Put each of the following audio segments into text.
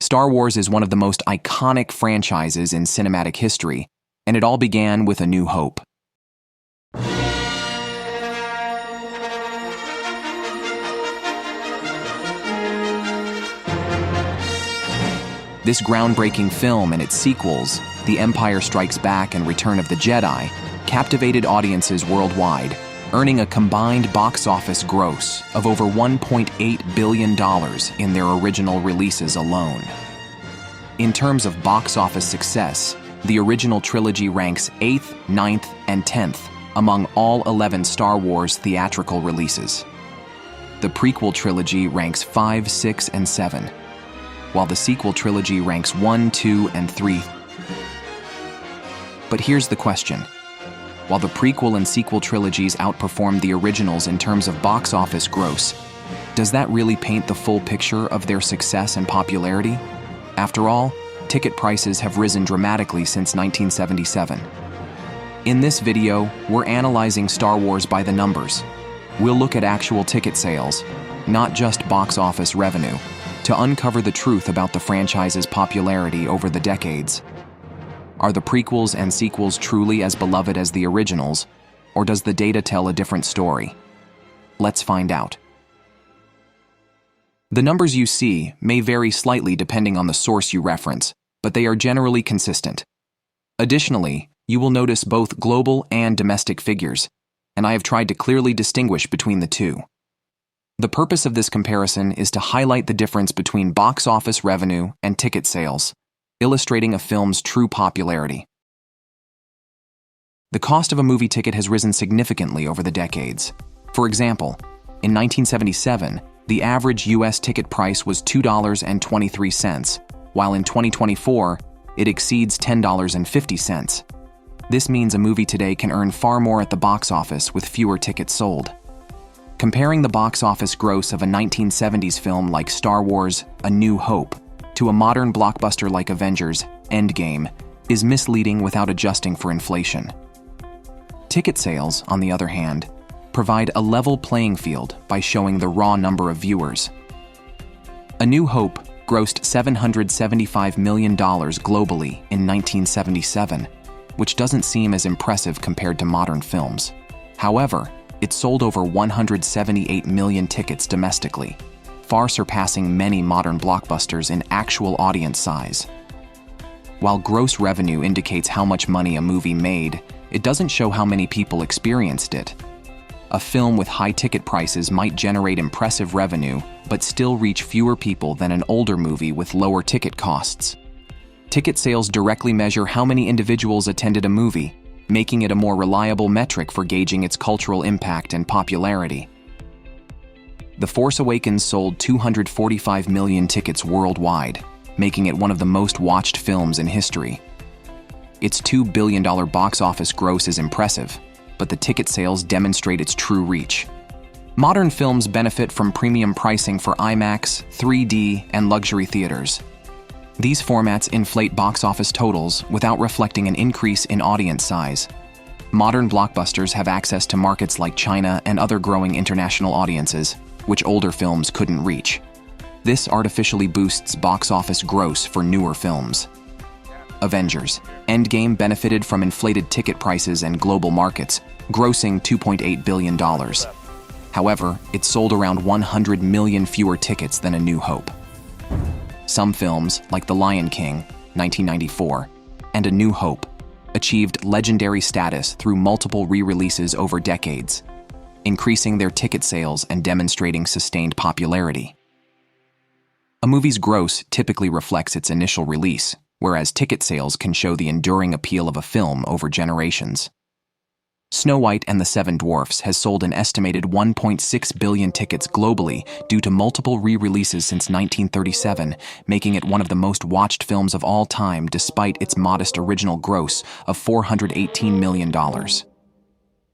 Star Wars is one of the most iconic franchises in cinematic history, and it all began with A New Hope. This groundbreaking film and its sequels, The Empire Strikes Back and Return of the Jedi, captivated audiences worldwide, earning a combined box office gross of over $1.8 billion in their original releases alone. In terms of box office success, the original trilogy ranks 8th, 9th, and 10th among all 11 Star Wars theatrical releases. The prequel trilogy ranks 5, 6, and 7, while the sequel trilogy ranks 1, 2, and 3. But here's the question. While the prequel and sequel trilogies outperformed the originals in terms of box office gross, does that really paint the full picture of their success and popularity? After all, ticket prices have risen dramatically since 1977. In this video, we're analyzing Star Wars by the numbers. We'll look at actual ticket sales, not just box office revenue, to uncover the truth about the franchise's popularity over the decades. Are the prequels and sequels truly as beloved as the originals, or does the data tell a different story? Let's find out. The numbers you see may vary slightly depending on the source you reference, but they are generally consistent. Additionally, you will notice both global and domestic figures, and I have tried to clearly distinguish between the two. The purpose of this comparison is to highlight the difference between box office revenue and ticket sales, illustrating a film's true popularity. The cost of a movie ticket has risen significantly over the decades. For example, in 1977, the average U.S. ticket price was $2.23, while in 2024, it exceeds $10.50. This means a movie today can earn far more at the box office with fewer tickets sold. Comparing the box office gross of a 1970s film like Star Wars: A New Hope to a modern blockbuster like Avengers: Endgame is misleading without adjusting for inflation. Ticket sales, on the other hand, provide a level playing field by showing the raw number of viewers. A New Hope grossed $775 million globally in 1977, which doesn't seem as impressive compared to modern films. However, it sold over 178 million tickets domestically, far surpassing many modern blockbusters in actual audience size. While gross revenue indicates how much money a movie made, it doesn't show how many people experienced it. A film with high ticket prices might generate impressive revenue, but still reach fewer people than an older movie with lower ticket costs. Ticket sales directly measure how many individuals attended a movie, making it a more reliable metric for gauging its cultural impact and popularity. The Force Awakens sold 245 million tickets worldwide, making it one of the most watched films in history. Its $2 billion box office gross is impressive, but the ticket sales demonstrate its true reach. Modern films benefit from premium pricing for IMAX, 3D, and luxury theaters. These formats inflate box office totals without reflecting an increase in audience size. Modern blockbusters have access to markets like China and other growing international audiences, which older films couldn't reach. This artificially boosts box office gross for newer films. Avengers: Endgame benefited from inflated ticket prices and global markets, grossing $2.8 billion. However, it sold around 100 million fewer tickets than A New Hope. Some films, like The Lion King, 1994, and A New Hope, achieved legendary status through multiple re-releases over decades, increasing their ticket sales and demonstrating sustained popularity. A movie's gross typically reflects its initial release, whereas ticket sales can show the enduring appeal of a film over generations. Snow White and the Seven Dwarfs has sold an estimated 1.6 billion tickets globally due to multiple re-releases since 1937, making it one of the most watched films of all time despite its modest original gross of $418 million.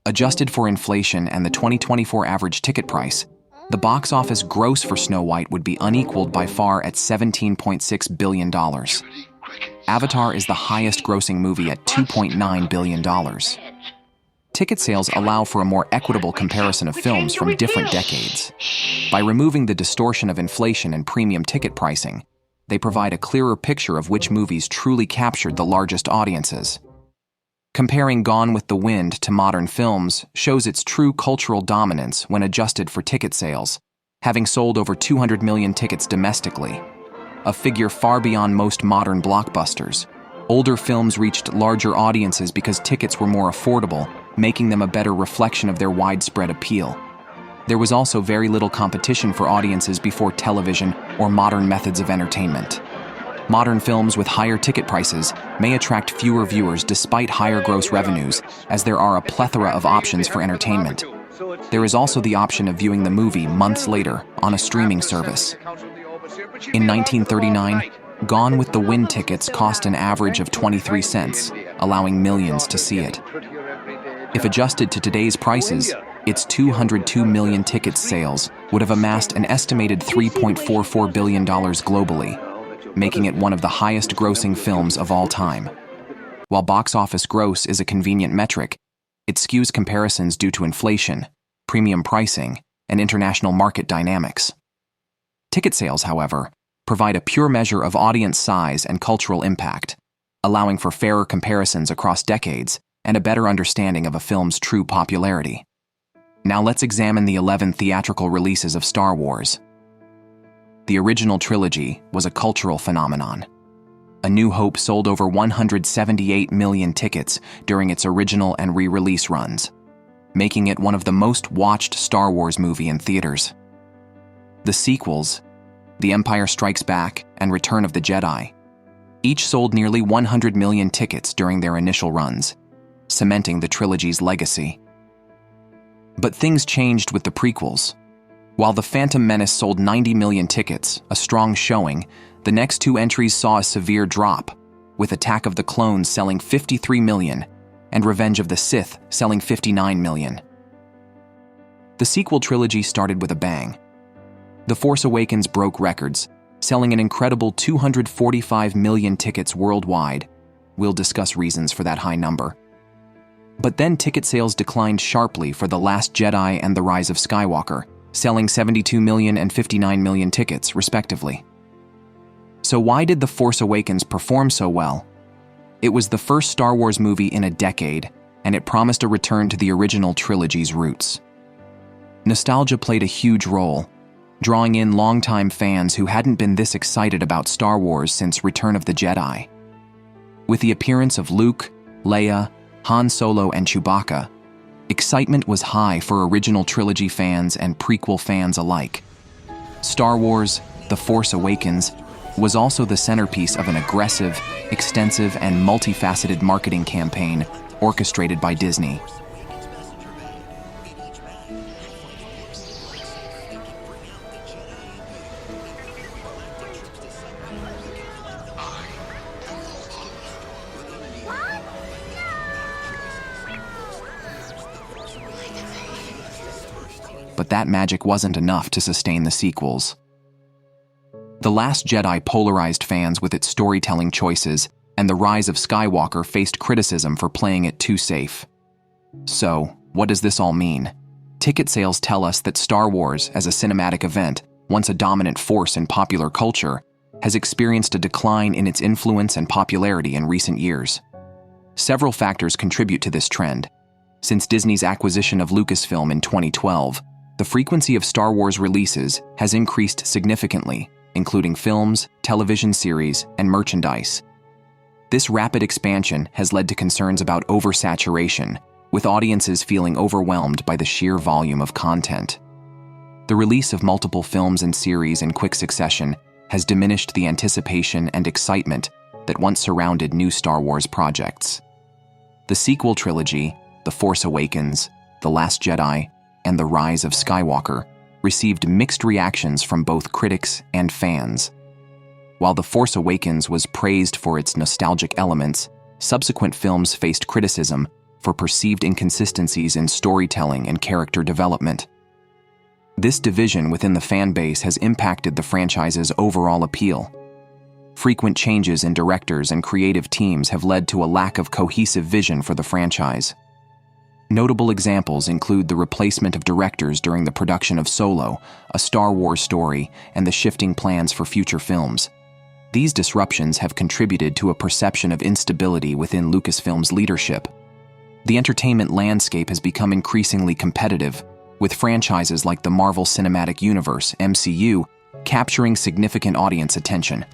Adjusted for inflation and the 2024 average ticket price, the box office gross for Snow White would be unequaled by far at $17.6 billion. Avatar is the highest grossing movie at $2.9 billion. Ticket sales allow for a more equitable comparison of films from different decades. By removing the distortion of inflation and premium ticket pricing, they provide a clearer picture of which movies truly captured the largest audiences. Comparing Gone with the Wind to modern films shows its true cultural dominance when adjusted for ticket sales, having sold over 200 million tickets domestically, a figure far beyond most modern blockbusters. Older films reached larger audiences because tickets were more affordable, making them a better reflection of their widespread appeal. There was also very little competition for audiences before television or modern methods of entertainment. Modern films with higher ticket prices may attract fewer viewers despite higher gross revenues, as there are a plethora of options for entertainment. There is also the option of viewing the movie months later on a streaming service. In 1939, Gone with the Wind tickets cost an average of 23 cents, allowing millions to see it. If adjusted to today's prices, its 202 million ticket sales would have amassed an estimated $3.44 billion globally, making it one of the highest-grossing films of all time. While box office gross is a convenient metric, it skews comparisons due to inflation, premium pricing, and international market dynamics. Ticket sales, however, provide a pure measure of audience size and cultural impact, allowing for fairer comparisons across decades and a better understanding of a film's true popularity. Now let's examine the 11 theatrical releases of Star Wars. The original trilogy was a cultural phenomenon. A New Hope sold over 178 million tickets during its original and re-release runs, making it one of the most watched Star Wars movie in theaters. The sequels, The Empire Strikes Back and Return of the Jedi, each sold nearly 100 million tickets during their initial runs, cementing the trilogy's legacy. But things changed with the prequels. While The Phantom Menace sold 90 million tickets, a strong showing, the next two entries saw a severe drop, with Attack of the Clones selling 53 million and Revenge of the Sith selling 59 million. The sequel trilogy started with a bang. The Force Awakens broke records, selling an incredible 245 million tickets worldwide. We'll discuss reasons for that high number. But then ticket sales declined sharply for The Last Jedi and The Rise of Skywalker, selling 72 million and 59 million tickets, respectively. So why did The Force Awakens perform so well? It was the first Star Wars movie in a decade, and it promised a return to the original trilogy's roots. Nostalgia played a huge role, drawing in longtime fans who hadn't been this excited about Star Wars since Return of the Jedi. With the appearance of Luke, Leia, Han Solo, and Chewbacca, excitement was high for original trilogy fans and prequel fans alike. Star Wars: The Force Awakens was also the centerpiece of an aggressive, extensive, and multifaceted marketing campaign orchestrated by Disney. But that magic wasn't enough to sustain the sequels. The Last Jedi polarized fans with its storytelling choices, and The Rise of Skywalker faced criticism for playing it too safe. So, what does this all mean? Ticket sales tell us that Star Wars, as a cinematic event, once a dominant force in popular culture, has experienced a decline in its influence and popularity in recent years. Several factors contribute to this trend. Since Disney's acquisition of Lucasfilm in 2012, the frequency of Star Wars releases has increased significantly, including films, television series, and merchandise. This rapid expansion has led to concerns about oversaturation, with audiences feeling overwhelmed by the sheer volume of content. The release of multiple films and series in quick succession has diminished the anticipation and excitement that once surrounded new Star Wars projects. The sequel trilogy, The Force Awakens, The Last Jedi, and The Rise of Skywalker, received mixed reactions from both critics and fans. While The Force Awakens was praised for its nostalgic elements, subsequent films faced criticism for perceived inconsistencies in storytelling and character development. This division within the fan base has impacted the franchise's overall appeal. Frequent changes in directors and creative teams have led to a lack of cohesive vision for the franchise. Notable examples include the replacement of directors during the production of Solo, a Star Wars story, and the shifting plans for future films. These disruptions have contributed to a perception of instability within Lucasfilm's leadership. The entertainment landscape has become increasingly competitive, with franchises like the Marvel Cinematic Universe, MCU, capturing significant audience attention.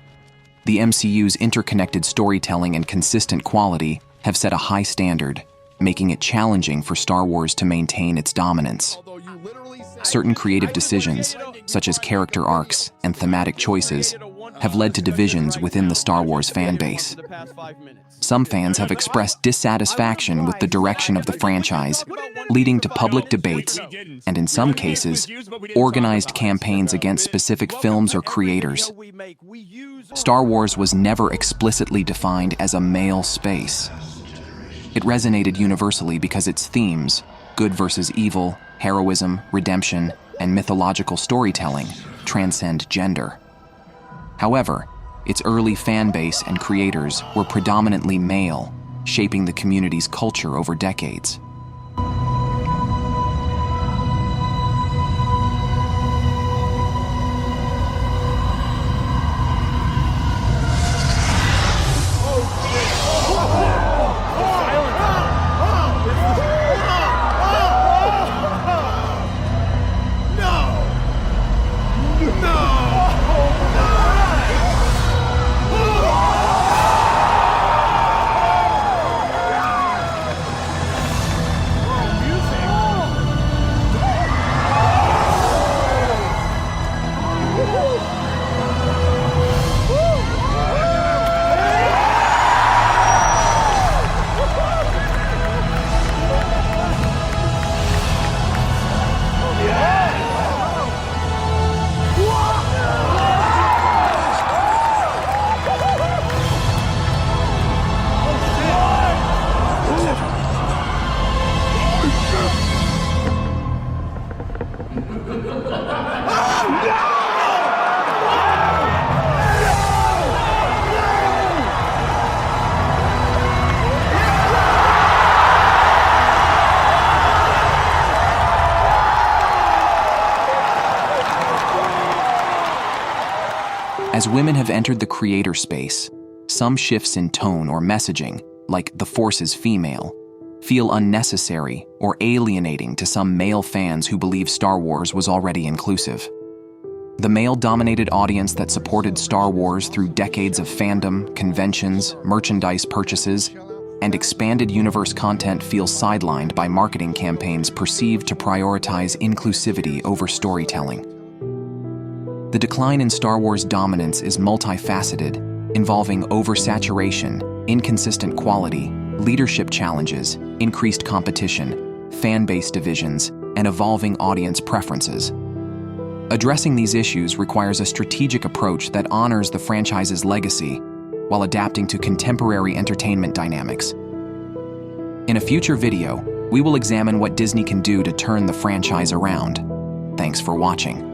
The MCU's interconnected storytelling and consistent quality have set a high standard, making it challenging for Star Wars to maintain its dominance. Certain creative decisions, such as character arcs and thematic choices, have led to divisions within the Star Wars fan base. Some fans have expressed dissatisfaction with the direction of the franchise, leading to public debates and, in some cases, organized campaigns against specific films or creators. Star Wars was never explicitly defined as a male space. It resonated universally because its themes, good versus evil, heroism, redemption, and mythological storytelling, transcend gender. However, its early fan base and creators were predominantly male, shaping the community's culture over decades. As women have entered the creator space, some shifts in tone or messaging, like "the Force is female," feel unnecessary or alienating to some male fans who believe Star Wars was already inclusive. The male-dominated audience that supported Star Wars through decades of fandom, conventions, merchandise purchases, and expanded universe content feels sidelined by marketing campaigns perceived to prioritize inclusivity over storytelling. The decline in Star Wars dominance is multifaceted, involving oversaturation, inconsistent quality, leadership challenges, increased competition, fan-base divisions, and evolving audience preferences. Addressing these issues requires a strategic approach that honors the franchise's legacy while adapting to contemporary entertainment dynamics. In a future video, we will examine what Disney can do to turn the franchise around. Thanks for watching.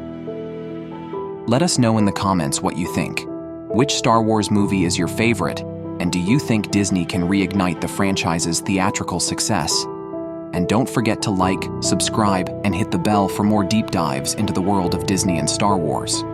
Let us know in the comments what you think. Which Star Wars movie is your favorite, and do you think Disney can reignite the franchise's theatrical success? And don't forget to like, subscribe, and hit the bell for more deep dives into the world of Disney and Star Wars.